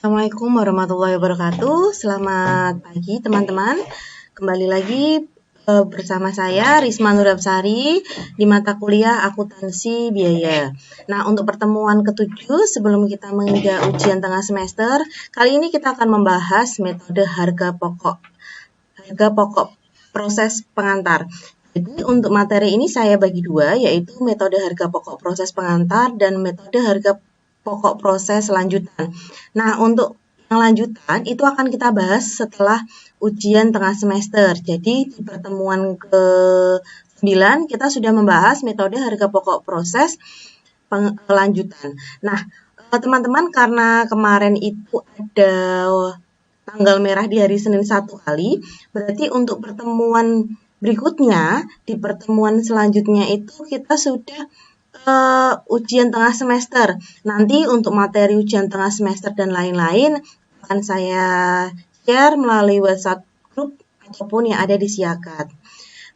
Assalamualaikum warahmatullahi wabarakatuh. Selamat pagi teman-teman. Kembali lagi bersama saya Risma Nurabsari di mata kuliah Akuntansi Biaya. Nah, untuk pertemuan ke-7 sebelum kita menginjak ujian tengah semester, kali ini kita akan membahas metode harga pokok proses pengantar. Jadi untuk materi ini saya bagi dua, yaitu metode harga pokok proses pengantar dan metode harga pokok proses lanjutan. Nah, untuk yang lanjutan itu akan kita bahas setelah ujian tengah semester. Jadi di pertemuan ke-9 kita sudah membahas metode harga pokok proses lanjutan. Nah, teman-teman, karena kemarin itu ada tanggal merah di hari Senin 1 kali, berarti untuk pertemuan berikutnya, di pertemuan selanjutnya itu kita sudah ujian tengah semester. Nanti untuk materi ujian tengah semester dan lain-lain akan saya share melalui WhatsApp grup ataupun yang ada di Siakat.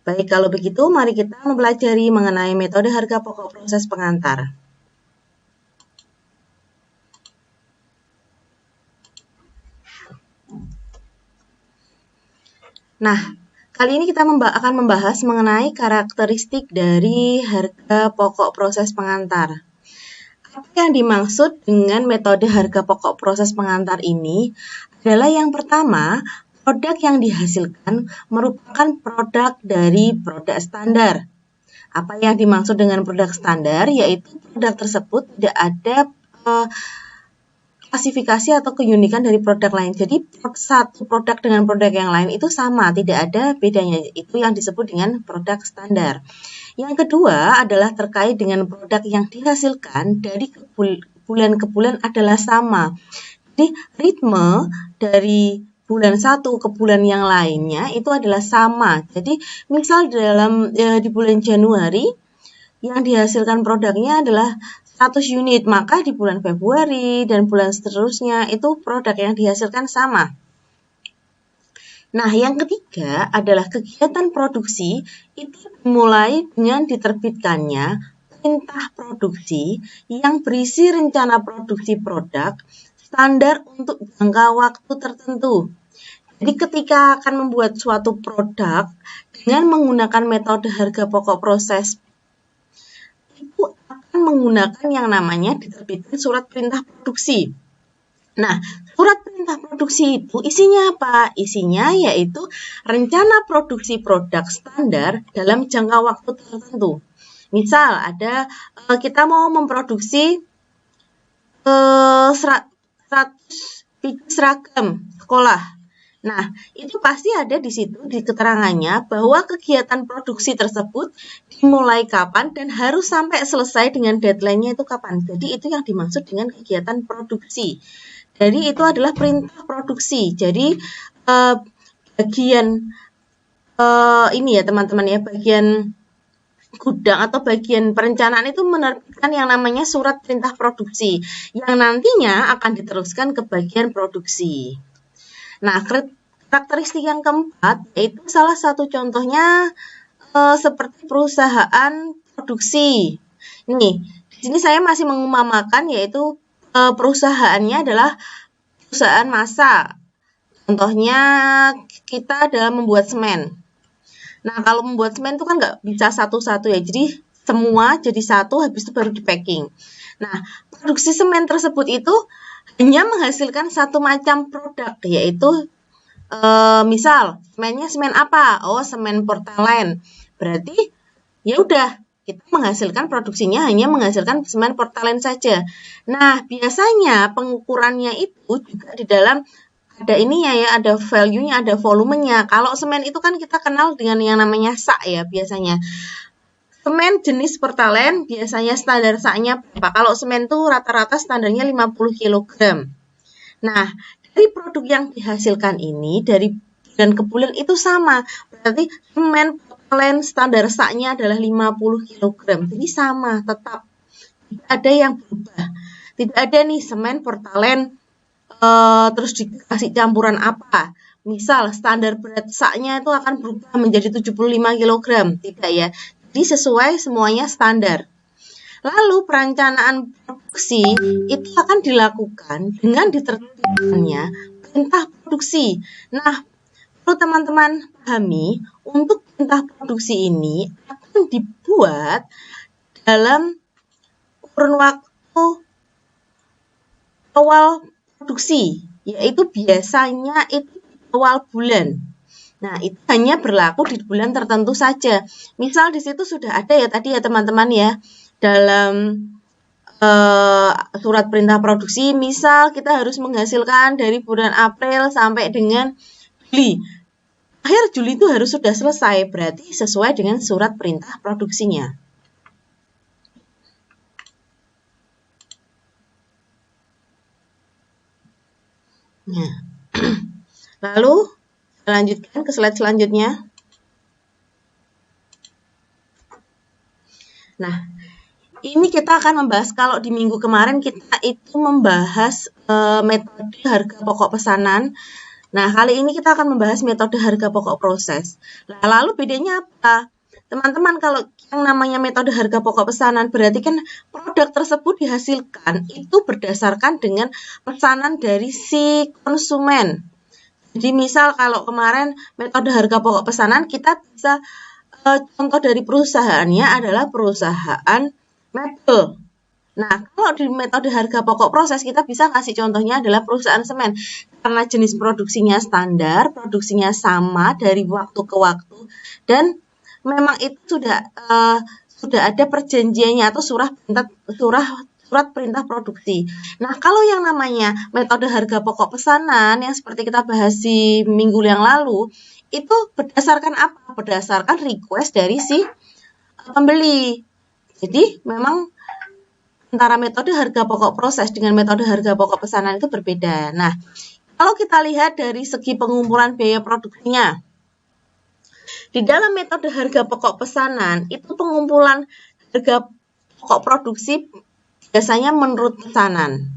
Baik, kalau begitu mari kita mempelajari mengenai metode harga pokok proses pengantar. Nah, kali ini kita akan membahas mengenai karakteristik dari harga pokok proses pengantar. Apa yang dimaksud dengan metode harga pokok proses pengantar ini adalah yang pertama, produk yang dihasilkan merupakan produk dari produk standar. Apa yang dimaksud dengan produk standar? Yaitu produk tersebut tidak ada klasifikasi atau keunikan dari produk lain. Jadi satu produk dengan produk yang lain itu sama, tidak ada bedanya. Itu yang disebut dengan produk standar. Yang kedua adalah terkait dengan produk yang dihasilkan dari bulan ke bulan adalah sama. Jadi ritme dari bulan satu ke bulan yang lainnya itu adalah sama. Jadi misal di bulan Januari yang dihasilkan produknya adalah 100 unit, maka di bulan Februari dan bulan seterusnya itu produk yang dihasilkan sama. Nah, yang ketiga adalah kegiatan produksi itu dimulai dengan diterbitkannya perintah produksi yang berisi rencana produksi produk standar untuk jangka waktu tertentu. Jadi ketika akan membuat suatu produk dengan menggunakan metode harga pokok proses itu akan menggunakan yang namanya diterbitkan surat perintah produksi. Nah, surat perintah produksi itu isinya apa? Isinya yaitu rencana produksi produk standar dalam jangka waktu tertentu. Misal kita mau memproduksi 100 biji seragam sekolah. Nah, itu pasti ada di situ di keterangannya bahwa kegiatan produksi tersebut dimulai kapan dan harus sampai selesai dengan deadline-nya itu kapan. Jadi itu yang dimaksud dengan kegiatan produksi. Jadi itu adalah perintah produksi. Jadi bagian ini ya teman-teman ya, bagian gudang atau bagian perencanaan itu menerbitkan yang namanya surat perintah produksi yang nantinya akan diteruskan ke bagian produksi. Nah, karakteristik yang keempat yaitu salah satu contohnya seperti perusahaan produksi. Nih, di sini saya masih mengumpamakan yaitu perusahaannya adalah perusahaan massa. Contohnya kita dalam membuat semen. Nah, kalau membuat semen itu kan nggak bisa satu-satu ya, jadi semua jadi satu, habis itu baru di-packing. Nah, produksi semen tersebut itu hanya menghasilkan satu macam produk, yaitu misal semennya semen apa? Oh, semen portalen. Berarti ya udah kita menghasilkan produksinya hanya menghasilkan semen portalen saja. Nah, biasanya pengukurannya itu juga di dalam ada ininya ya, ada value-nya, ada volumenya. Kalau semen itu kan kita kenal dengan yang namanya sak ya biasanya. Semen jenis portalen biasanya standar saknya berapa? Kalau semen itu rata-rata standarnya 50 kg. Nah, dari produk yang dihasilkan ini dari bulan ke bulan itu sama. Berarti semen portalen standar saknya adalah 50 kg. Jadi sama, tetap. Tidak ada yang berubah. Tidak ada nih semen portalen terus dikasih campuran apa. Misal standar berat saknya itu akan berubah menjadi 75 kg. Tidak ya. Jadi sesuai semuanya standar. Lalu perencanaan produksi produksi itu akan dilakukan dengan ditertibkannya perintah produksi. Nah, perlu teman-teman pahami, untuk perintah produksi ini akan dibuat dalam kurun waktu awal produksi, yaitu biasanya itu awal bulan. Nah, itu hanya berlaku di bulan tertentu saja. Misal di situ sudah ada ya tadi ya teman-teman ya, dalam surat perintah produksi, misal kita harus menghasilkan dari bulan April sampai dengan Juli. Akhir Juli itu harus sudah selesai, berarti sesuai dengan surat perintah produksinya. Nah, lalu lanjutkan ke slide selanjutnya. Nah, ini kita akan membahas, kalau di minggu kemarin kita itu membahas metode harga pokok pesanan. Nah, kali ini kita akan membahas metode harga pokok proses. Nah, lalu bedanya apa? Teman-teman, kalau yang namanya metode harga pokok pesanan berarti kan produk tersebut dihasilkan itu berdasarkan dengan pesanan dari si konsumen. Jadi misal kalau kemarin metode harga pokok pesanan kita bisa contoh dari perusahaannya adalah perusahaan mebel. Nah, kalau di metode harga pokok proses kita bisa kasih contohnya adalah perusahaan semen. Karena jenis produksinya standar, produksinya sama dari waktu ke waktu, dan memang itu sudah ada perjanjiannya atau surat perintah produksi. Nah, kalau yang namanya metode harga pokok pesanan yang seperti kita bahas di minggu yang lalu, itu berdasarkan apa? Berdasarkan request dari si pembeli. Jadi, memang antara metode harga pokok proses dengan metode harga pokok pesanan itu berbeda. Nah, kalau kita lihat dari segi pengumpulan biaya produksinya, di dalam metode harga pokok pesanan, itu pengumpulan harga pokok produksi biasanya menurut pesanan.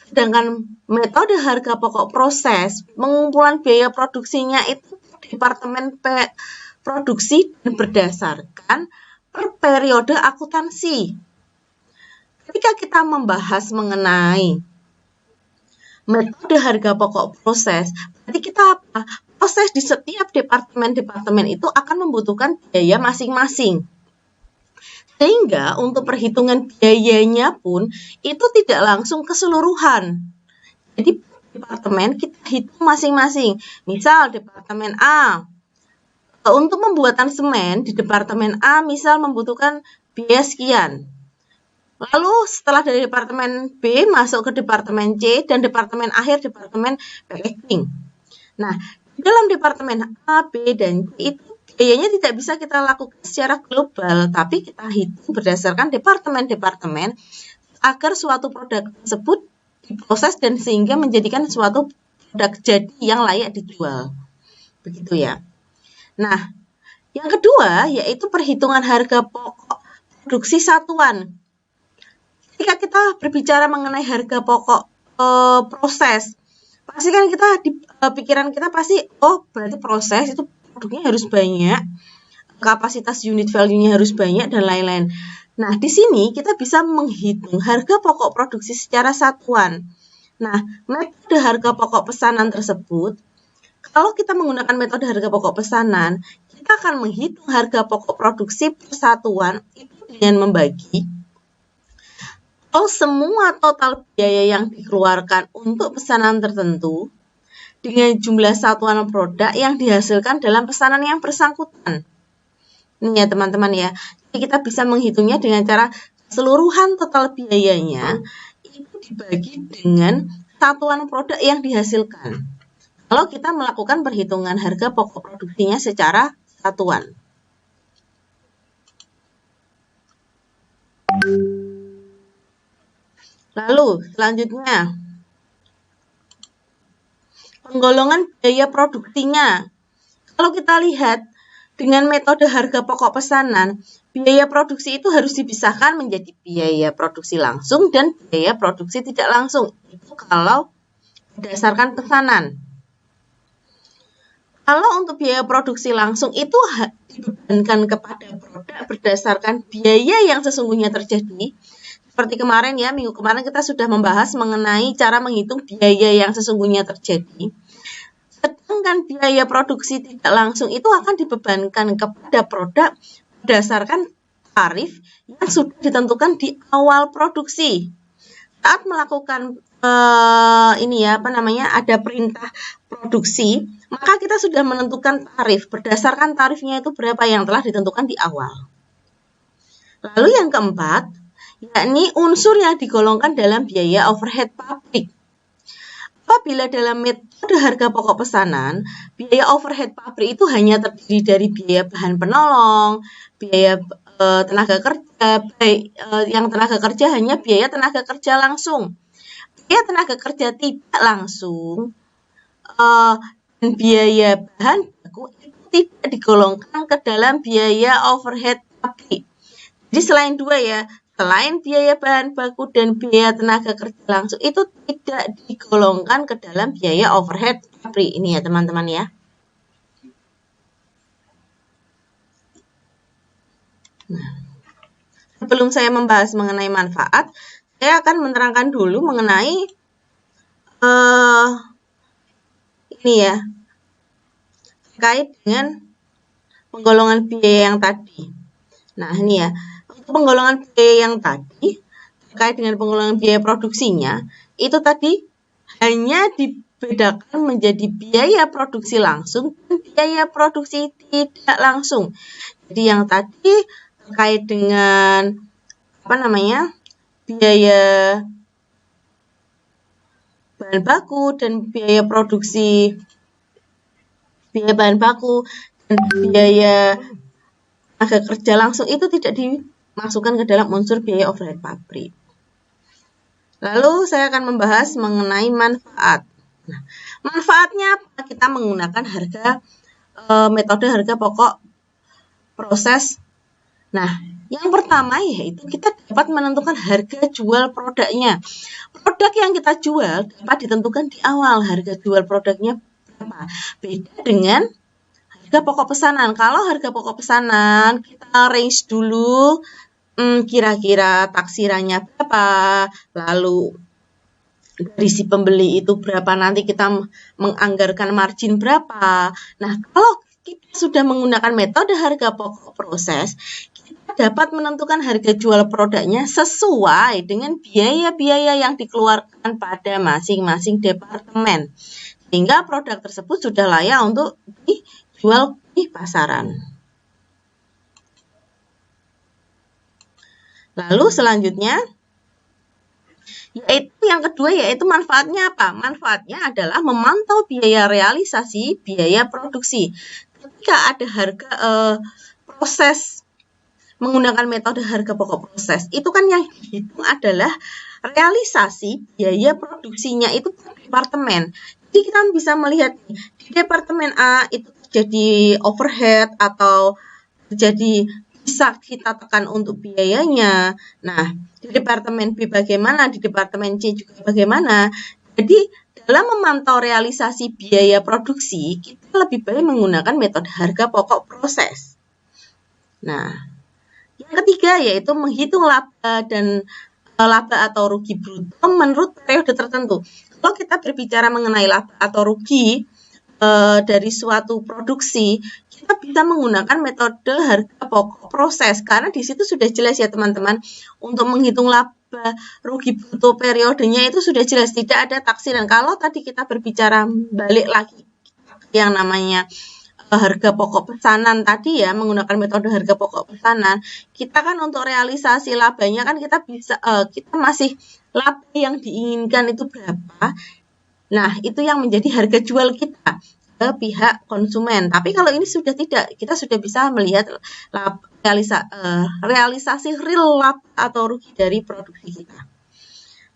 Sedangkan metode harga pokok proses, pengumpulan biaya produksinya itu departemen produksi dan berdasarkan per periode akuntansi. Ketika kita membahas mengenai metode harga pokok proses, berarti kita apa? Proses di setiap departemen-departemen itu akan membutuhkan biaya masing-masing. Sehingga untuk perhitungan biayanya pun itu tidak langsung keseluruhan. Jadi departemen kita hitung masing-masing. Misal departemen A, untuk pembuatan semen di departemen A misal membutuhkan biaya sekian. Lalu setelah dari departemen B masuk ke departemen C dan departemen akhir departemen packaging. Nah, dalam departemen A, B, dan C itu biayanya tidak bisa kita lakukan secara global, tapi kita hitung berdasarkan departemen-departemen agar suatu produk tersebut diproses dan sehingga menjadikan suatu produk jadi yang layak dijual. Begitu ya. Nah, yang kedua yaitu perhitungan harga pokok produksi satuan. Ketika kita berbicara mengenai harga pokok proses, pasti kan kita di pikiran kita pasti, oh berarti proses itu produknya harus banyak, kapasitas unit value-nya harus banyak dan lain-lain. Nah, di sini kita bisa menghitung harga pokok produksi secara satuan. Nah, metode harga pokok pesanan tersebut, kalau kita menggunakan metode harga pokok pesanan, kita akan menghitung harga pokok produksi per satuan itu dengan membagi semua total biaya yang dikeluarkan untuk pesanan tertentu dengan jumlah satuan produk yang dihasilkan dalam pesanan yang bersangkutan. Ini ya teman-teman ya. Jadi kita bisa menghitungnya dengan cara keseluruhan total biayanya itu dibagi dengan satuan produk yang dihasilkan. Kalau kita melakukan perhitungan harga pokok produksinya secara satuan. Lalu selanjutnya, penggolongan biaya produksinya. Kalau kita lihat dengan metode harga pokok pesanan, biaya produksi itu harus dipisahkan menjadi biaya produksi langsung dan biaya produksi tidak langsung. Itu kalau berdasarkan pesanan. Kalau untuk biaya produksi langsung itu dibebankan kepada produk berdasarkan biaya yang sesungguhnya terjadi. Seperti kemarin ya, minggu kemarin kita sudah membahas mengenai cara menghitung biaya yang sesungguhnya terjadi. Sedangkan biaya produksi tidak langsung itu akan dibebankan kepada produk berdasarkan tarif yang sudah ditentukan di awal produksi. Saat melakukan ada perintah produksi, maka kita sudah menentukan tarif. Berdasarkan tarifnya itu berapa yang telah ditentukan di awal. Lalu yang keempat, yakni unsur yang digolongkan dalam biaya overhead pabrik. Apabila dalam metode harga pokok pesanan, biaya overhead pabrik itu hanya terdiri dari biaya bahan penolong, biaya tenaga kerja, yang tenaga kerja hanya biaya tenaga kerja langsung. Biaya tenaga kerja tidak langsung dan biaya bahan baku itu tidak digolongkan ke dalam biaya overhead pabrik. Jadi selain dua ya, selain biaya bahan baku dan biaya tenaga kerja langsung itu tidak digolongkan ke dalam biaya overhead pabrik. Ini ya teman-teman ya. Nah, sebelum saya membahas mengenai manfaat, saya akan menerangkan dulu mengenai ini ya, terkait dengan penggolongan biaya yang tadi. Nah, ini ya, untuk penggolongan biaya yang tadi, terkait dengan penggolongan biaya produksinya, itu tadi hanya dibedakan menjadi biaya produksi langsung dan biaya produksi tidak langsung. Jadi yang tadi terkait dengan biaya bahan baku dan biaya produksi, biaya bahan baku dan biaya tenaga kerja langsung itu tidak dimasukkan ke dalam unsur biaya overhead pabrik. Lalu saya akan membahas mengenai manfaat. Nah, manfaatnya apa? Kita menggunakan metode harga pokok proses. Nah, yang pertama yaitu kita dapat menentukan harga jual produknya. Produk yang kita jual dapat ditentukan di awal harga jual produknya berapa. Beda dengan harga pokok pesanan. Kalau harga pokok pesanan kita range dulu kira-kira taksirannya berapa, lalu dari si pembeli itu berapa, nanti kita menganggarkan margin berapa. Nah, kalau kita sudah menggunakan metode harga pokok proses, kita dapat menentukan harga jual produknya sesuai dengan biaya-biaya yang dikeluarkan pada masing-masing departemen, sehingga produk tersebut sudah layak untuk dijual di pasaran. Lalu selanjutnya, yaitu yang kedua, yaitu manfaatnya apa? Manfaatnya adalah memantau biaya realisasi, biaya produksi. Ketika ada harga proses menggunakan metode harga pokok proses, itu kan yang dihitung adalah realisasi biaya produksinya itu per departemen. Jadi kita bisa melihat di departemen A itu terjadi overhead atau terjadi bisa kita tekan untuk biayanya. Nah, di departemen B bagaimana, di departemen C juga bagaimana. Jadi, dalam memantau realisasi biaya produksi, kita lebih baik menggunakan metode harga pokok proses. Nah, yang ketiga yaitu menghitung laba dan laba atau rugi bruto menurut periode tertentu. Kalau kita berbicara mengenai laba atau rugi dari suatu produksi, kita bisa menggunakan metode harga pokok proses karena di situ sudah jelas ya teman-teman, untuk menghitung laba rugi bruto periodenya itu sudah jelas, tidak ada taksiran. Kalau tadi kita berbicara balik lagi yang namanya harga pokok pesanan tadi ya, menggunakan metode harga pokok pesanan, kita kan untuk realisasi labanya kan kita bisa kita masih laba yang diinginkan itu berapa. Nah, itu yang menjadi harga jual kita ke pihak konsumen. Tapi kalau ini sudah tidak, kita sudah bisa melihat realisasi real laba atau rugi dari produksi kita.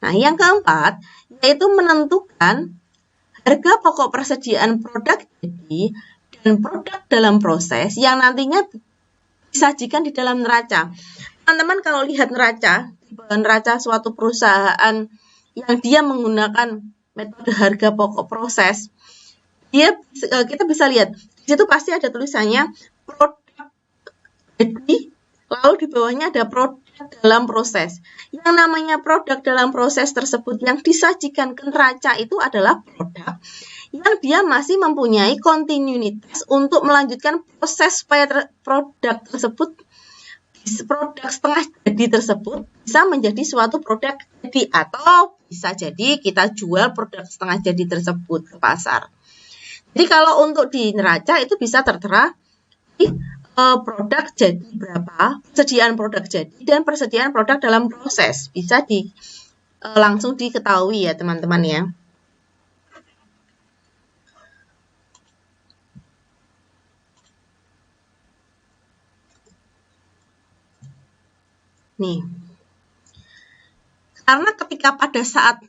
Nah, yang keempat yaitu menentukan harga pokok persediaan produk jadi dan produk dalam proses yang nantinya disajikan di dalam neraca. Teman-teman kalau lihat neraca suatu perusahaan yang dia menggunakan metode harga pokok proses, kita bisa lihat di situ pasti ada tulisannya produk jadi, lalu di bawahnya ada produk dalam proses. Yang namanya produk dalam proses tersebut yang disajikan ke neraca itu adalah produk yang dia masih mempunyai kontinuitas untuk melanjutkan proses supaya produk tersebut, produk setengah jadi tersebut bisa menjadi suatu produk jadi, atau bisa jadi kita jual produk setengah jadi tersebut ke pasar. Jadi kalau untuk di neraca itu bisa tertera di produk jadi berapa, persediaan produk jadi, dan persediaan produk dalam proses. Bisa langsung diketahui ya teman-teman ya. Nih, karena ketika pada saat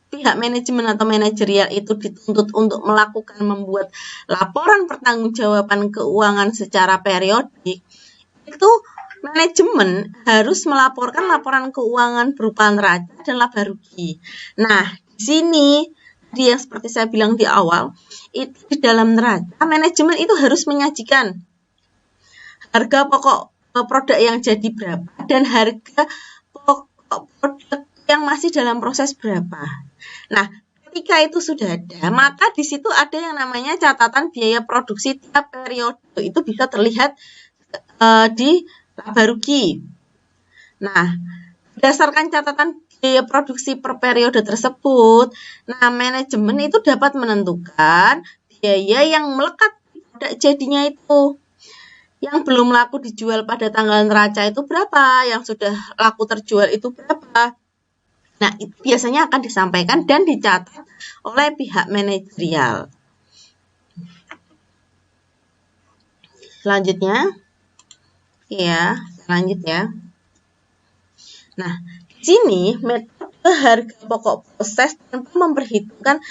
pihak manajemen atau manajerial itu dituntut untuk membuat laporan pertanggungjawaban keuangan secara periodik, itu manajemen harus melaporkan laporan keuangan berupa neraca dan laba rugi. Nah, di sini yang seperti saya bilang di awal, itu di dalam neraca manajemen itu harus menyajikan harga pokok produk yang jadi berapa dan harga pokok produk yang masih dalam proses berapa. Nah, ketika itu sudah ada, maka di situ ada yang namanya catatan biaya produksi tiap periode. Itu bisa terlihat di laba rugi. Nah, berdasarkan catatan biaya produksi per periode tersebut, nah manajemen itu dapat menentukan biaya yang melekat di produk jadinya itu. Yang belum laku dijual pada tanggal neraca itu berapa, yang sudah laku terjual itu berapa. Nah, itu biasanya akan disampaikan dan dicatat oleh pihak manajerial. Selanjutnya, ya, lanjut ya. Nah, di sini metode harga pokok proses tanpa memperhitungkan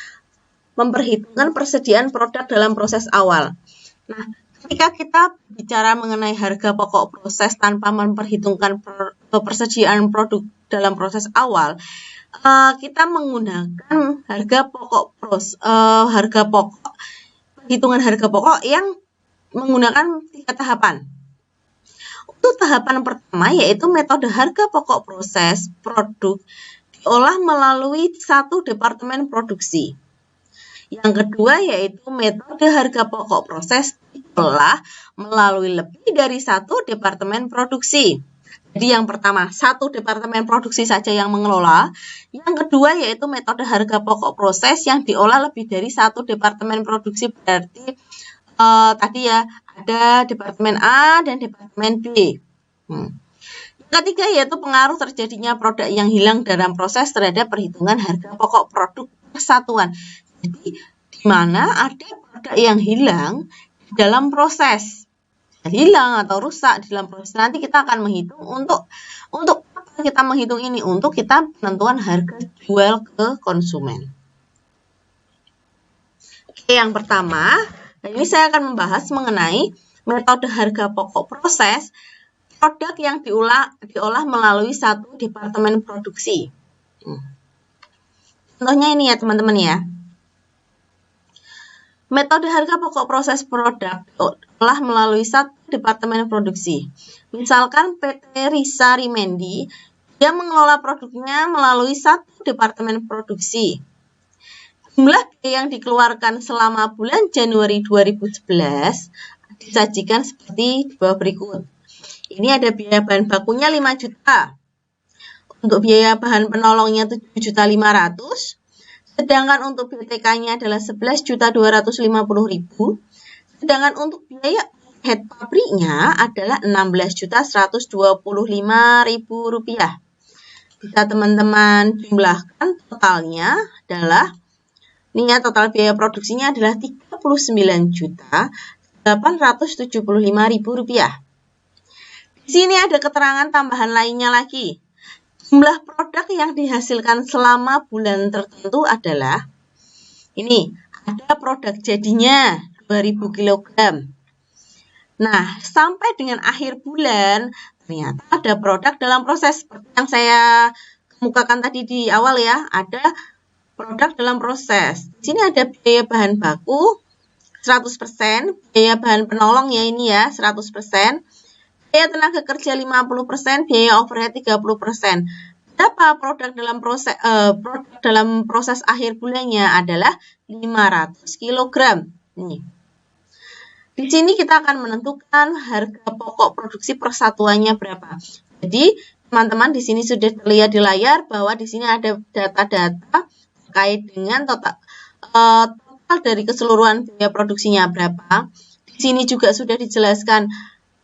persediaan produk dalam proses awal. Nah, ketika kita bicara mengenai harga pokok proses tanpa memperhitungkan persediaan produk dalam proses awal, kita menggunakan perhitungan harga pokok yang menggunakan 3 tahapan. Untuk tahapan pertama yaitu metode harga pokok proses produk diolah melalui satu departemen produksi. Yang kedua yaitu metode harga pokok proses diolah melalui lebih dari satu departemen produksi. Jadi yang pertama, satu departemen produksi saja yang mengelola. Yang kedua yaitu metode harga pokok proses yang diolah lebih dari satu departemen produksi. Berarti tadi ya ada departemen A dan departemen B. Yang ketiga yaitu pengaruh terjadinya produk yang hilang dalam proses terhadap perhitungan harga pokok produk persatuan. Jadi di mana ada produk yang hilang dalam proses. Hilang atau rusak di dalam proses. Nanti kita akan menghitung untuk apa kita menghitung ini? Untuk kita penentuan harga jual ke konsumen. Oke, yang pertama, ini saya akan membahas mengenai metode harga pokok proses produk yang diolah melalui satu departemen produksi. Contohnya ini ya teman-teman ya. Metode harga pokok proses produk diolah melalui satu departemen produksi. Misalkan PT Risa Rimendi, dia mengelola produknya melalui satu departemen produksi. Jumlah biaya yang dikeluarkan selama bulan Januari 2011 disajikan seperti di bawah berikut. Ini ada biaya bahan bakunya 5 juta. Untuk biaya bahan penolongnya 7.500.000. Sedangkan untuk BTK-nya adalah 11.250.000. Sedangkan untuk biaya overhead pabriknya adalah 16.125.000 rupiah. Bisa teman-teman jumlahkan totalnya adalah, ini ya total biaya produksinya adalah 39.875.000 rupiah. Di sini ada keterangan tambahan lainnya lagi. Jumlah produk yang dihasilkan selama bulan tertentu adalah, ini ada produk jadinya 2000 kg. Nah, sampai dengan akhir bulan ternyata ada produk dalam proses seperti yang saya kemukakan tadi di awal ya, ada produk dalam proses. Di sini ada biaya bahan baku 100%, biaya bahan penolong ya ini ya 100%. biaya tenaga kerja 50%, biaya overhead 30%. Berapa produk dalam proses akhir bulannya adalah 500 kg. Nih. Di sini kita akan menentukan harga pokok produksi persatuannya berapa. Jadi, teman-teman di sini sudah terlihat di layar bahwa di sini ada data-data terkait dengan total dari keseluruhan biaya produksinya berapa. Di sini juga sudah dijelaskan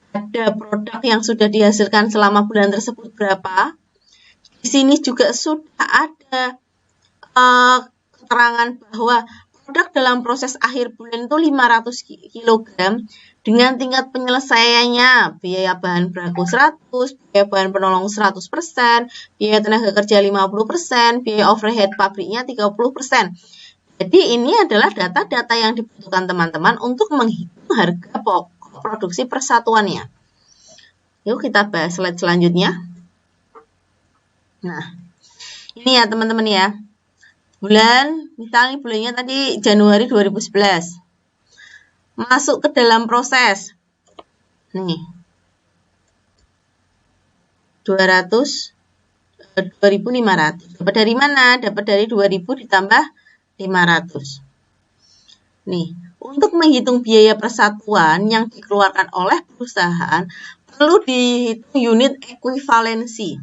ada produk yang sudah dihasilkan selama bulan tersebut berapa. Di sini juga sudah ada keterangan bahwa produk dalam proses akhir bulan itu 500 kg dengan tingkat penyelesaiannya biaya bahan baku 100, biaya bahan penolong 100%, biaya tenaga kerja 50%, biaya overhead pabriknya 30%. Jadi ini adalah data-data yang dibutuhkan teman-teman untuk menghitung harga pokok produksi persatuannya. Yuk kita bahas slide selanjutnya. Nah, ini ya teman-teman ya. Misalnya bulannya tadi Januari 2011. Masuk ke dalam proses. Nih. 2.500. Dapat dari mana? Dapat dari 2.000 ditambah 500. Nih, untuk menghitung biaya persatuan yang dikeluarkan oleh perusahaan, perlu dihitung unit ekuivalensi.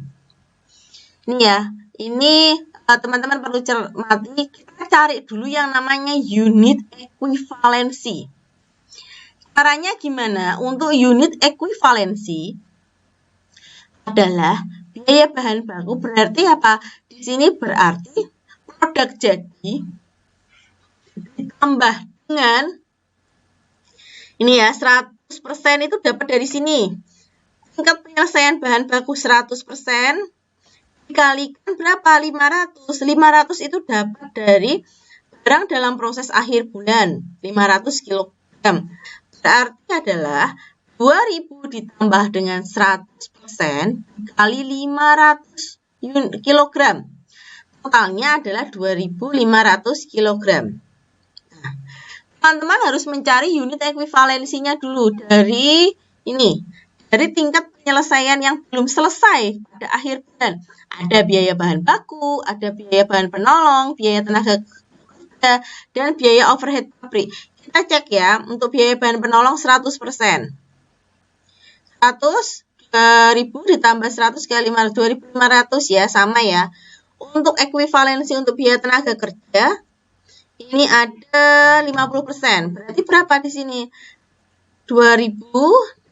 Ini ya, ini teman-teman perlu cermati, kita cari dulu yang namanya unit ekuivalensi. Caranya gimana? Untuk unit ekuivalensi adalah biaya bahan baku, berarti apa? Di sini berarti produk jadi ditambah dengan ini ya, 100% itu dapat dari sini. Tingkat penyelesaian bahan baku 100%. Dikalikan berapa? 500. 500 itu dapat dari barang dalam proses akhir bulan, 500 kg. Berarti adalah 2000 ditambah dengan 100% dikali 500 kg. Totalnya adalah 2500 kg. Nah, teman-teman harus mencari unit ekuivalensinya dulu dari ini. Dari tingkat penyelesaian yang belum selesai pada akhir bulan. Ada biaya bahan baku, ada biaya bahan penolong, biaya tenaga kerja, dan biaya overhead pabrik. Kita cek ya, untuk biaya bahan penolong 100%. 100.000 ditambah 100 kali 2.500 ya, sama ya. Untuk ekuivalensi untuk biaya tenaga kerja, ini ada 50%. Berarti berapa di sini? 2.000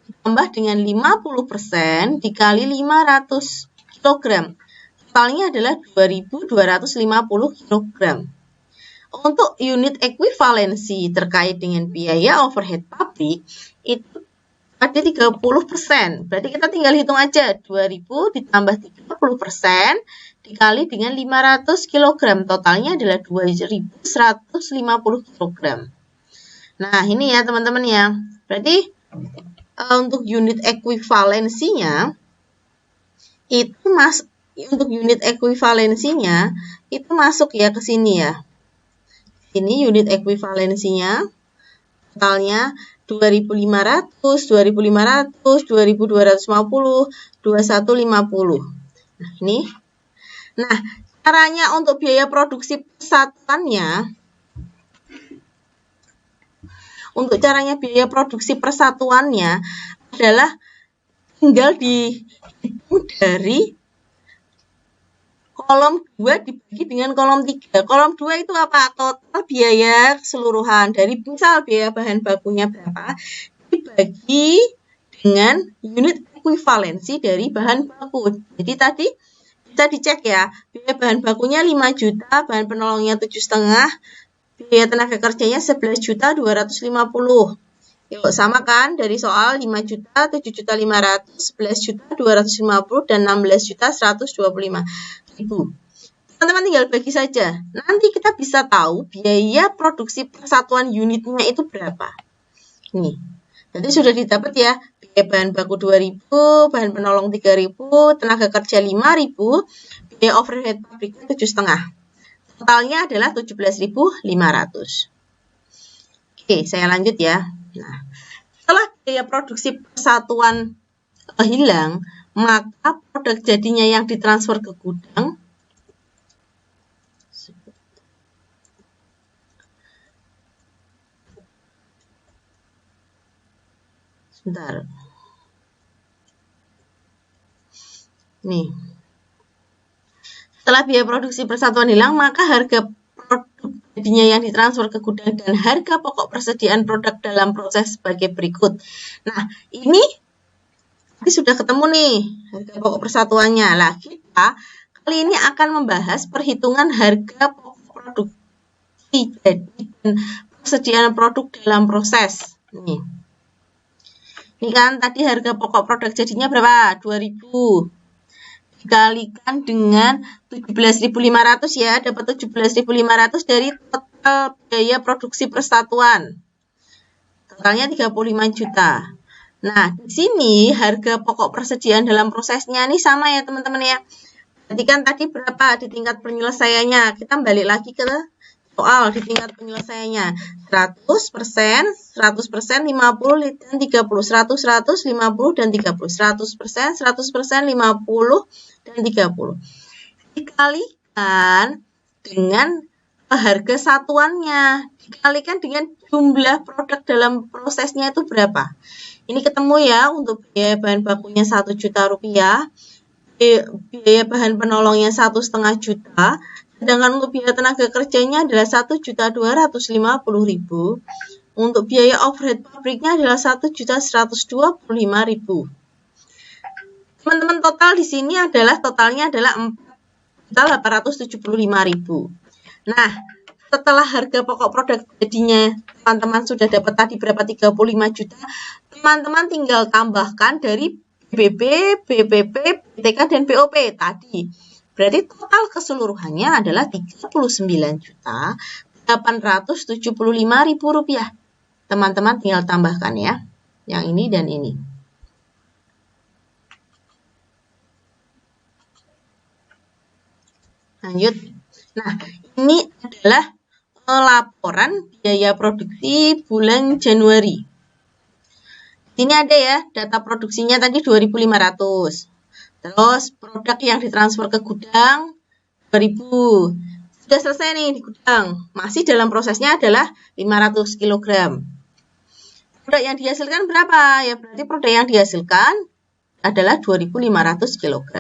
ditambah dengan 50% dikali 500 kg. Totalnya adalah 2.250 kg. Untuk unit ekuivalensi terkait dengan biaya overhead pabrik itu ada 30%. Berarti kita tinggal hitung aja 2.000 ditambah 30% dikali dengan 500 kg. Totalnya adalah 2.150 kg. Nah, ini ya teman-teman ya. Berarti untuk unit ekuivalensinya itu masuk ya ke sini ya. Ini unit ekuivalensinya totalnya 2.500, 2.500, 2.250, 2.150. Nah, ini. Nah, caranya untuk biaya produksi persatuannya, adalah tinggal dihitung dari kolom 2 dibagi dengan kolom 3. Kolom 2 itu apa? Total biaya keseluruhan. Dari misal biaya bahan bakunya berapa, dibagi dengan unit ekuivalensi dari bahan baku. Jadi tadi kita dicek ya, biaya bahan bakunya 5 juta, bahan penolongnya 7,5, biaya tenaga kerjanya 11.250. Yuk, sama kan? Dari soal 5 juta, 7.500, 11.250, dan 16.125.000. Teman-teman tinggal bagi saja. Nanti kita bisa tahu biaya produksi persatuan unitnya itu berapa. Nih, nanti sudah didapat ya. Biaya bahan baku 2.000, bahan penolong 3.000, tenaga kerja 5.000, biaya overhead pabriknya 7,5. Totalnya adalah 17.500. Oke, saya lanjut ya. Nah, setelah biaya produksi persatuan hilang, maka produk jadinya yang ditransfer ke gudang sebentar. Nih. Setelah biaya produksi persatuan hilang, maka harga produk jadinya yang ditransfer ke gudang dan harga pokok persediaan produk dalam proses sebagai berikut. Nah, ini sudah ketemu nih harga pokok persatuannya. Lah, kita kali ini akan membahas perhitungan harga pokok produksi jadi dan persediaan produk dalam proses. Nih. Ini kan tadi harga pokok produk jadinya berapa? 2000. Dikalikan dengan 17.500 ya, dapat 17.500 dari total biaya produksi persatuan. Totalnya 35 juta. Nah, di sini harga pokok persediaan dalam prosesnya ini sama ya teman-teman ya. Perhatikan tadi berapa di tingkat penyelesaiannya. Kita balik lagi ke soal di tingkat penyelesaiannya. 100%, 100%, 50, dan 30. 100, 100, 50, dan 30. 100%, 100%, 50, dan 30. Dikalikan dengan harga satuannya. Dikalikan dengan jumlah produk dalam prosesnya itu berapa. Ini ketemu ya untuk biaya bahan bakunya 1 juta rupiah. Biaya bahan penolongnya 1,5 juta. Sedangkan untuk biaya tenaga kerjanya adalah 1.250.000. Untuk biaya overhead pabriknya adalah 1.125.000. Teman-teman total di sini adalah totalnya adalah 4.875.000. Nah, setelah harga pokok produk jadinya teman-teman sudah dapat tadi berapa 35 juta, teman-teman tinggal tambahkan dari BPP, BPP, BTK, dan BOP tadi. Berarti total keseluruhannya adalah 39.875.000 rupiah. Teman-teman tinggal tambahkan ya, yang ini dan ini. Lanjut. Nah, ini adalah laporan biaya produksi bulan Januari. Ini ada ya, data produksinya tadi 2.500. Terus produk yang ditransfer ke gudang 2.000. Sudah selesai nih di gudang. Masih dalam prosesnya adalah 500 kg. Produk yang dihasilkan berapa? Ya berarti produk yang dihasilkan adalah 2.500 kg.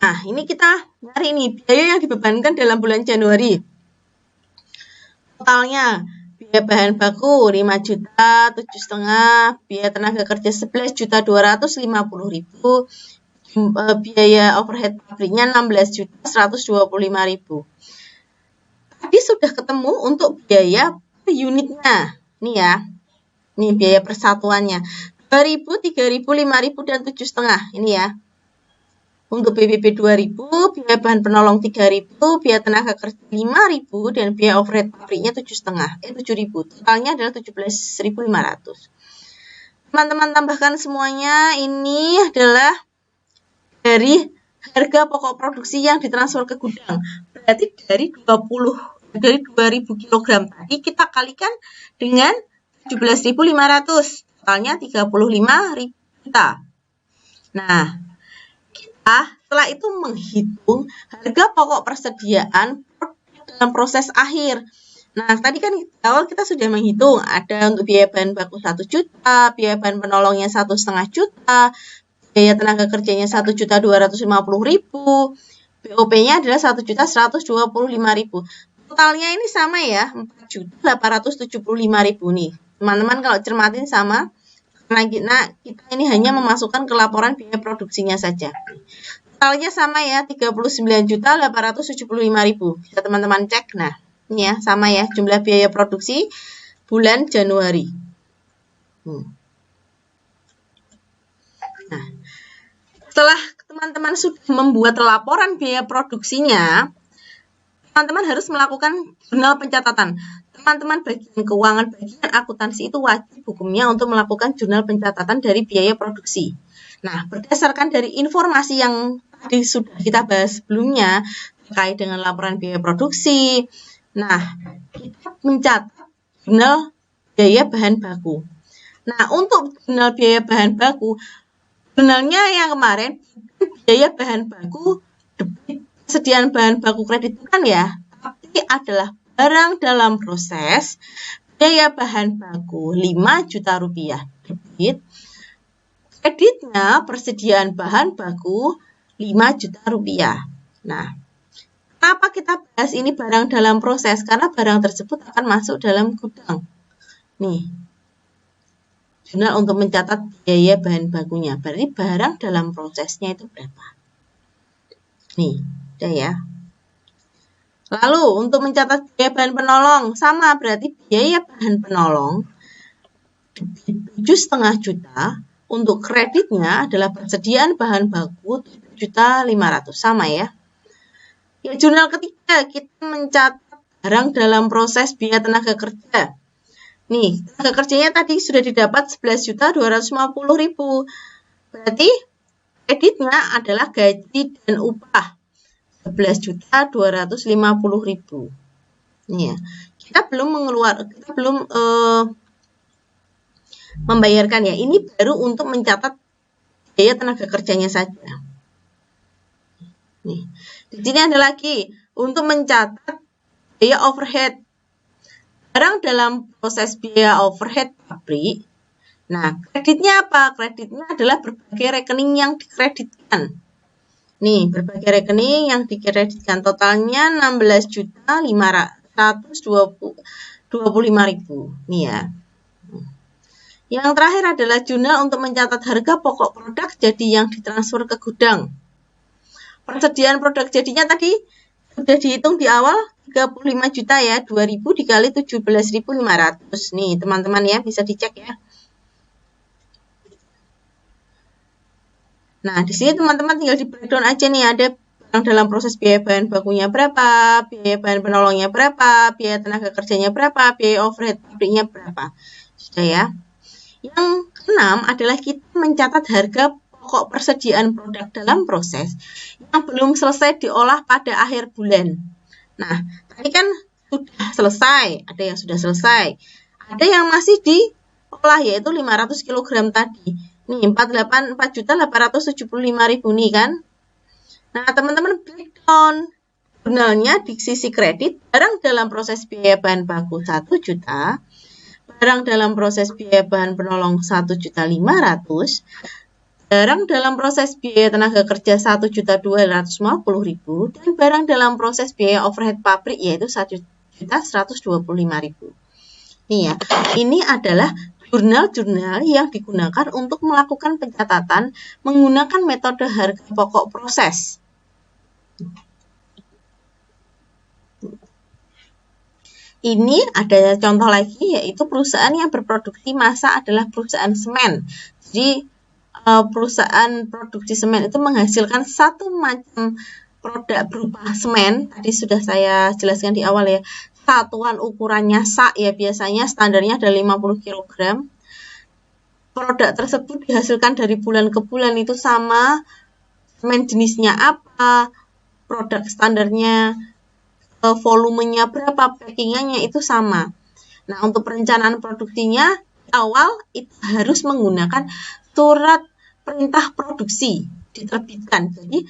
Nah, ini kita nyari nih biaya yang dibebankan dalam bulan Januari. Totalnya biaya bahan baku 5 juta, 7,5, biaya tenaga kerja 11.250.000, biaya overhead pabriknya 16.125.000. Tadi sudah ketemu untuk biaya per unitnya. Nih ya. Nih biaya persatuannya. 2.000, 3.000, 5.000, dan 7,5. Ini ya. Untuk BBP 2.000, biaya bahan penolong 3.000, biaya tenaga kerja 5.000, dan biaya overhead pabriknya 7.5. 7.000. Totalnya adalah 17.500. Teman-teman tambahkan semuanya. Ini adalah dari harga pokok produksi yang ditransfer ke gudang. Berarti dari 2.000 kg tadi kita kalikan dengan 17.500. Totalnya 35.000 juta. Nah, setelah itu menghitung harga pokok persediaan dalam proses akhir. Nah, tadi kan awal kita sudah menghitung ada untuk biaya bahan baku 1 juta, biaya bahan penolongnya 1,5 juta, biaya tenaga kerjanya 1.250.000, BOP-nya adalah 1.125.000. Totalnya ini sama ya, 4.875.000 nih. Teman-teman kalau cermatin sama. Nah, kita ini hanya memasukkan ke laporan biaya produksinya saja. Totalnya sama ya, 39.875.000. Bisa teman-teman cek. Nah, ini ya, sama ya, jumlah biaya produksi bulan Januari. Nah, setelah teman-teman sudah membuat laporan biaya produksinya, teman-teman harus melakukan jurnal pencatatan. Teman-teman bagian keuangan, bagian akuntansi itu wajib hukumnya untuk melakukan jurnal pencatatan dari biaya produksi. Nah, berdasarkan dari informasi yang tadi sudah kita bahas sebelumnya terkait dengan laporan biaya produksi, nah, kita mencatat jurnal biaya bahan baku. Nah, untuk jurnal biaya bahan baku, jurnalnya yang kemarin biaya bahan baku, debit persediaan bahan baku kredit bukan ya, tapi adalah barang dalam proses biaya bahan baku 5 juta rupiah debit, kreditnya persediaan bahan baku 5 juta rupiah. Nah, kenapa kita bahas ini barang dalam proses? Karena barang tersebut akan masuk dalam gudang. Nih, jurnal untuk mencatat biaya bahan bakunya. Berarti barang dalam prosesnya itu berapa? Nih, udah ya. Lalu, untuk mencatat biaya bahan penolong, sama berarti biaya bahan penolong 7,5 juta. Untuk kreditnya adalah persediaan bahan baku 7.500.000, sama ya. Ya, jurnal ketiga, kita mencatat barang dalam proses biaya tenaga kerja. Nih, tenaga kerjanya tadi sudah didapat 11.250.000. Berarti kreditnya adalah gaji dan upah 11.250.000. Nih ya, kita belum membayarkan ya. Ini baru untuk mencatat biaya tenaga kerjanya saja. Nih, di sini ada lagi untuk mencatat biaya overhead. Barang dalam proses biaya overhead pabrik. Nah, kreditnya apa? Kreditnya adalah berbagai rekening yang dikreditkan. Nih, berbagai rekening yang dikreditkan totalnya 16.525.000. Nih ya. Yang terakhir adalah jurnal untuk mencatat harga pokok produk jadi yang ditransfer ke gudang. Persediaan produk jadinya tadi sudah dihitung di awal 35 juta ya, 2.000 dikali 17.500. Nih teman-teman ya, bisa dicek ya. Nah, di sini teman-teman tinggal di breakdown aja nih, ada barang dalam proses biaya bahan bakunya berapa, biaya bahan penolongnya berapa, biaya tenaga kerjanya berapa, biaya overhead pabriknya berapa. Sudah ya. Yang keenam adalah kita mencatat harga pokok persediaan produk dalam proses yang belum selesai diolah pada akhir bulan. Nah, tadi kan sudah selesai, ada yang sudah selesai, ada yang masih diolah yaitu 500 kg tadi. Nih, 4.875.000 nih kan. Nah, teman-teman breakdown jurnalnya di sisi kredit, barang dalam proses biaya bahan baku 1 juta, barang dalam proses biaya bahan penolong 1.500.000, barang dalam proses biaya tenaga kerja 1.250.000, dan barang dalam proses biaya overhead pabrik yaitu 1.125.000. Nih ya, ini adalah jurnal-jurnal yang digunakan untuk melakukan pencatatan menggunakan metode harga pokok proses. Ini ada contoh lagi, yaitu perusahaan yang berproduksi massa adalah perusahaan semen. Jadi perusahaan produksi semen itu menghasilkan satu macam produk berupa semen. Tadi sudah saya jelaskan di awal ya. Satuan ukurannya sak ya, biasanya standarnya ada 50 kg. Produk tersebut dihasilkan dari bulan ke bulan itu sama. Semen jenisnya apa, produk standarnya, volumenya berapa, packingannya itu sama. Nah, untuk perencanaan produksinya awal itu harus menggunakan surat perintah produksi diterbitkan. Jadi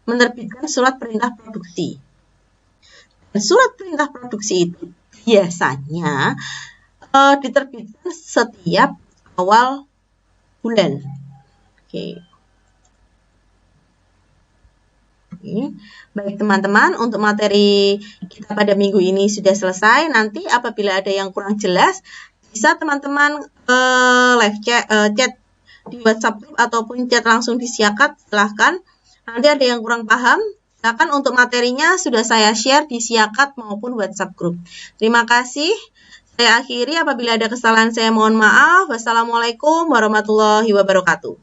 menerbitkan surat perintah produksi. Dan surat perintah produksi itu biasanya diterbitkan setiap awal bulan. Oke. Baik teman-teman, untuk materi kita pada minggu ini sudah selesai. Nanti apabila ada yang kurang jelas, bisa teman-teman live chat di WhatsApp group ataupun chat langsung di Siakat, silahkan. Nanti ada yang kurang paham, silahkan. Untuk materinya sudah saya share di Siakat maupun WhatsApp group. Terima kasih. Saya akhiri, apabila ada kesalahan saya mohon maaf. Wassalamualaikum warahmatullahi wabarakatuh.